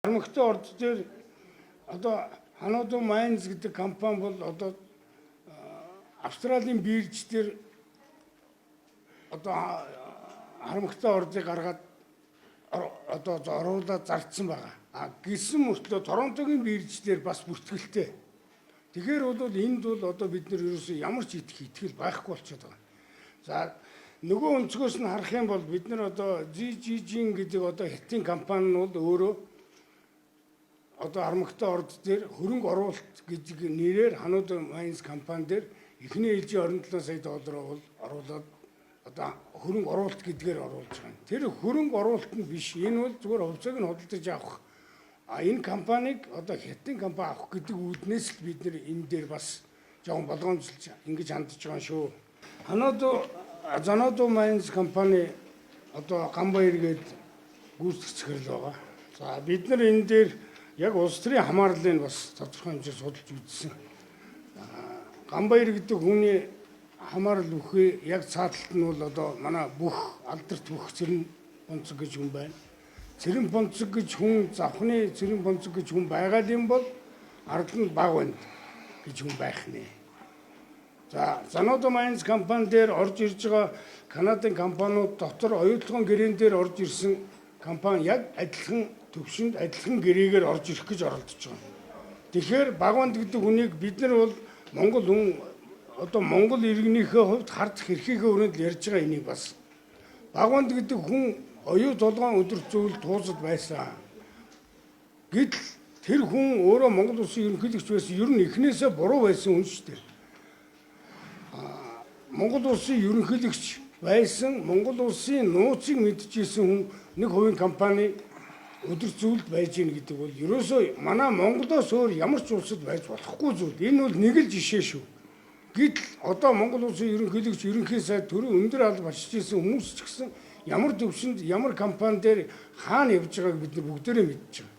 Армагтай орд дээр одоо Hanodu Mines гэдэг компани бол одоо Австралийн бирж дээр одоо Армагтай ордыг гаргаад одоо оруулаад зардсан байгаа. Гэсэн мөртлөө Торонтогийн бирж дээр бас бүртгэлтэй. Тэгэхээр бол энд бол одоо бид нар ерөөсөө ямар ч итгэл байхгүй болчиход байгаа. За нөгөө өнцгөөс нь харах юм бол бид нар одоо GGG гэдэг одоо хятадын компани нь бол өөрөө одоо Армагтай орд дээр хөрөнгө оруулалт гэдэг нэрээр Hanodu Mines компани дээр эхний ээлжийн 27 сая доллараар оруулаад одоо хөрөнгө оруулалт гэдгээр оруулж байгаа. Тэр хөрөнгө оруулалт нь биш. Энэ бол зүгээр хувьцааг нь худалдаж авах. Энэ компанийг одоо хятадын компани авах гэдэг үүднээс л бид нэр энэ дээр бас жоохон болгоомжлж ингэж хандж байгаа шүү. Hanodu Mines компани одоо Ганбаяр гээд гүйцэтгэгчл байгаа. За бид нар энэ дээр яг улс төрийн хамаарлыг бас тодорхой хэмжээр судалж үзсэн. Ганбаяр гэдэг хүний хамаарал бүхий яг цааталт нь бол одоо манай бүх алдарт бүх Цэрэн Бонцог гэж хүн байна. Цэрэн Бонцог гэж хүн завхны Цэрэн Бонцог гэж хүн байгаа юм бол ард нь баг байна гэж хүн байх нэ. За Hanodu Mines компани дээр орж ирж байгаа Канадын компаниуд дотор оюутлогын гэрээн дээр орж ирсэн компани яг адилхан төвшөнд адилхан гэрээгээр орж ирэх гэж оролдож байгаа. Тэгэхээр Багванд гэдэг хүнийг бид нар бол Монгол хүн одоо Монгол иргэнийхээ хувьд хардах эрхийнхээ өрөөнд ярьж байгаа энийг бас. Багванд гэдэг хүн оюу толгойн өдөр зүйл туузад байсан. Гэтэл тэр хүн өөрөө Монгол улсын ерөнхийлөгч байсан. Ер нь эхнээсээ буруу байсан хүн шүү дээ. Монгол улсын ерөнхийлөгч байсан, Монгол улсын нууцыг мэдчихсэн хүн нэг хувийн компани өдөр зүйлд байж гин гэдэг бол ерөөсөө манай Монголоос өөр ямар ч улсад байж болохгүй зүйл. Энэ бол нэг л жишээ шүү. Гэтэл одоо Монгол улсын ерөнхийлөгч ерөнхий сайд төрийн өндөр алба очиж исэн хүмүүс ч гэсэн ямар төвшөнд ямар компани дээр хаана явж байгааг бид нар бүгдээрээ мэдчихэв.